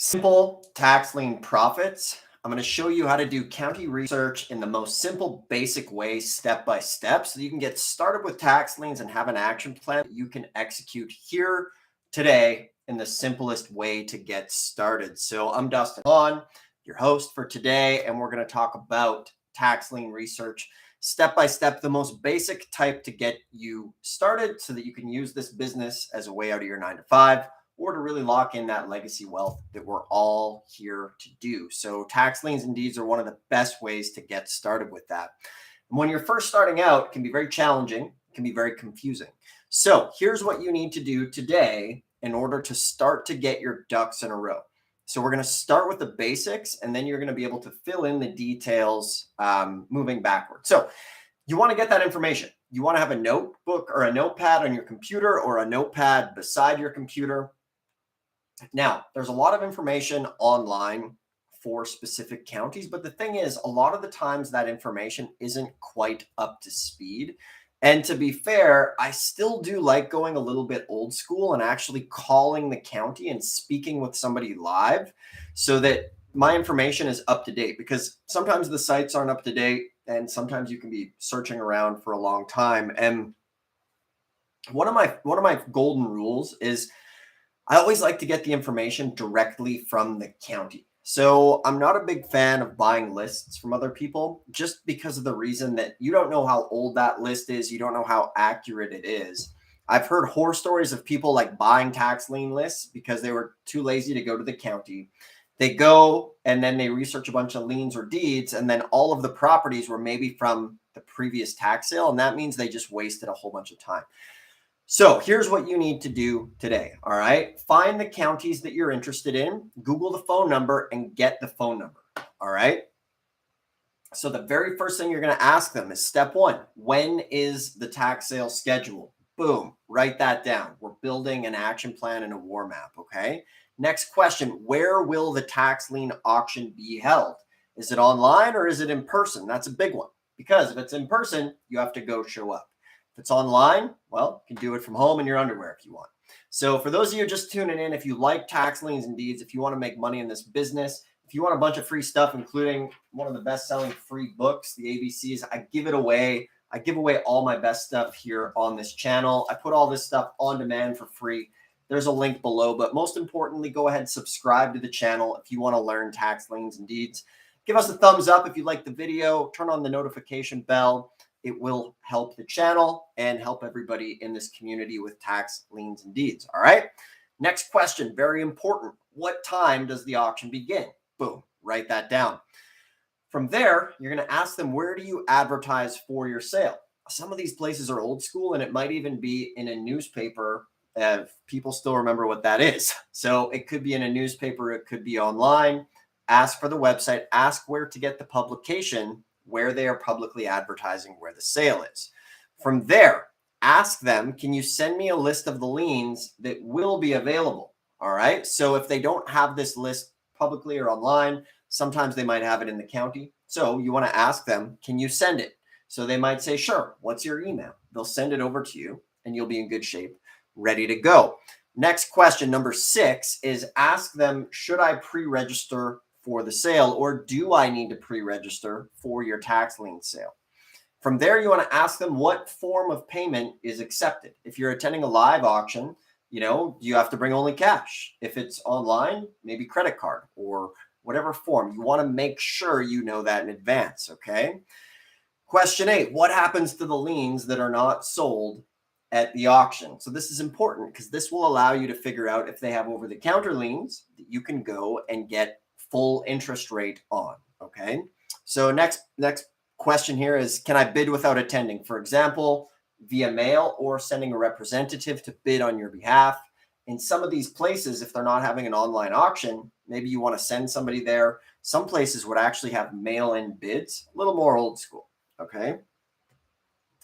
Simple tax lien profits. I'm going to show you how to do county research in the most simple, basic way, step by step, so that you can get started with tax liens and have an action plan that you can execute here today in the simplest way to get started. So I'm Dustin, Hahn, your host for today, and we're going to talk about tax lien research step by step, the most basic type to get you started so that you can use this business as a way out of your 9 to 5 or to really lock in that legacy wealth that we're all here to do. So tax liens and deeds are one of the best ways to get started with that. And when you're first starting out, it can be very challenging, it can be very confusing. So here's what you need to do today in order to start to get your ducks in a row. So we're going to start with the basics, and then you're going to be able to fill in the details moving backwards. So you want to get that information. You want to have a notebook or a notepad on your computer or a notepad beside your computer. Now, there's a lot of information online for specific counties, but the thing is, a lot of the times that information isn't quite up to speed. And to be fair, I still do like going a little bit old school and actually calling the county and speaking with somebody live so that my information is up to date, because sometimes the sites aren't up to date and sometimes you can be searching around for a long time. And one of my golden rules is I always like to get the information directly from the county. So I'm not a big fan of buying lists from other people just because of the reason that you don't know how old that list is. You don't know how accurate it is. I've heard horror stories of people like buying tax lien lists because they were too lazy to go to the county. They go and then they research a bunch of liens or deeds, and then all of the properties were maybe from the previous tax sale. And that means they just wasted a whole bunch of time. So here's what you need to do today. All right. Find the counties that you're interested in, Google the phone number and get the phone number. All right. So the very first thing you're going to ask them is step one. When is the tax sale scheduled? Boom. Write that down. We're building an action plan and a war map. Okay. Next question. Where will the tax lien auction be held? Is it online or is it in person? That's a big one, because if it's in person, you have to go show up. If it's online, well, you can do it from home in your underwear if you want. So for those of you just tuning in, if you like tax liens and deeds, if you want to make money in this business, if you want a bunch of free stuff, including one of the best-selling free books, the ABCs, I give it away. I give away all my best stuff here on this channel. I put all this stuff on demand for free. There's a link below, but most importantly, go ahead and subscribe to the channel if you want to learn tax liens and deeds. Give us a thumbs up if you like the video. Turn on the notification bell. It will help the channel and help everybody in this community with tax liens and deeds. All right. Next question, very important. What time does the auction begin? Boom, write that down. From there, you're going to ask them, where do you advertise for your sale? Some of these places are old school, and it might even be in a newspaper if people still remember what that is. So it could be in a newspaper, it could be online. Ask for the website, ask where to get the publication, where they are publicly advertising where the sale is. From there, ask them, can you send me a list of the liens that will be available? All right. So if they don't have this list publicly or online, sometimes they might have it in the county. So you want to ask them, can you send it? So they might say, sure. What's your email? They'll send it over to you and you'll be in good shape, ready to go. Next question, number 6, is ask them, should I pre-register for the sale, or do I need to pre-register for your tax lien sale? From there, you want to ask them what form of payment is accepted. If you're attending a live auction, you have to bring only cash. If it's online, maybe credit card or whatever form. You want to make sure you know that in advance, okay? Question 8, what happens to the liens that are not sold at the auction? So this is important because this will allow you to figure out if they have over-the-counter liens that you can go and get full interest rate on. Okay. So next question here is, can I bid without attending? For example, via mail or sending a representative to bid on your behalf. In some of these places, if they're not having an online auction, maybe you want to send somebody there. Some places would actually have mail-in bids, a little more old school. Okay.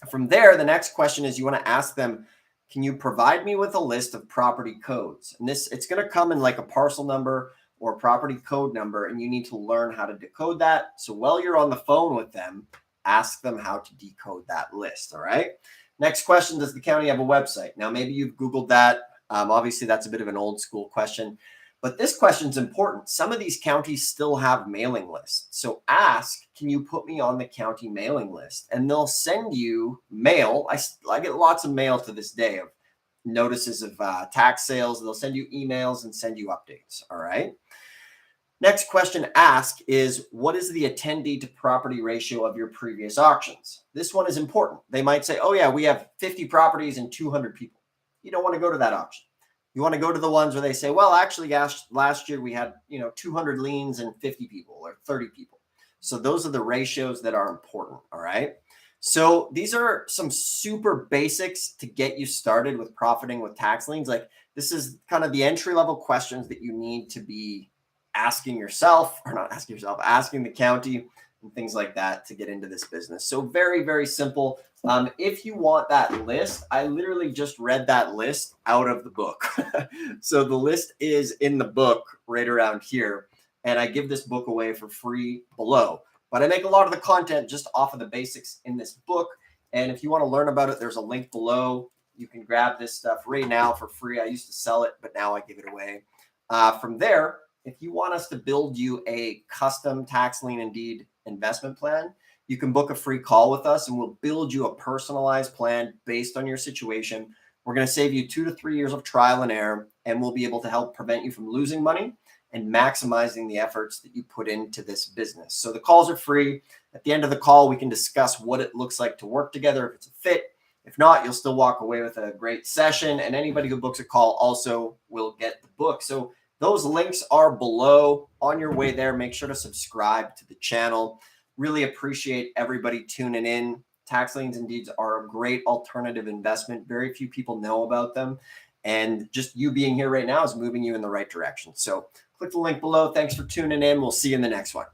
From there, the next question is, you want to ask them, can you provide me with a list of property codes? And it's going to come in like a parcel number or property code number, and you need to learn how to decode that. So while you're on the phone with them, ask them how to decode that list. All right. Next question, does the county have a website? Now, maybe you've Googled that. Obviously, that's a bit of an old school question. But this question is important. Some of these counties still have mailing lists. So ask, can you put me on the county mailing list? And they'll send you mail. I get lots of mail to this day of notices of tax sales. They'll send you emails and send you updates. All right. Next question ask is, what is the attendee to property ratio of your previous auctions? This one is important. They might say, oh yeah, we have 50 properties and 200 people. You don't want to go to that auction. You want to go to the ones where they say, well, actually, last year we had 200 liens and 50 people or 30 people. So those are the ratios that are important. All right. So these are some super basics to get you started with profiting with tax liens. Like, this is kind of the entry level questions that you need to be asking yourself, or not asking yourself, asking the county and things like that to get into this business. So very, very simple. If you want that list, I literally just read that list out of the book. So the list is in the book right around here. And I give this book away for free below. But I make a lot of the content just off of the basics in this book. And if you want to learn about it, there's a link below. You can grab this stuff right now for free. I used to sell it, but now I give it away. From there, if you want us to build you a custom tax lien and deed investment plan, you can book a free call with us and we'll build you a personalized plan based on your situation. We're going to save you 2 to 3 years of trial and error, and we'll be able to help prevent you from losing money and maximizing the efforts that you put into this business. So the calls are free. At the end of the call, we can discuss what it looks like to work together, if it's a fit. If not, you'll still walk away with a great session, and anybody who books a call also will get the book. So those links are below. On your way there, make sure to subscribe to the channel. Really appreciate everybody tuning in. Tax liens and deeds are a great alternative investment. Very few people know about them. And just you being here right now is moving you in the right direction. So click the link below. Thanks for tuning in. We'll see you in the next one.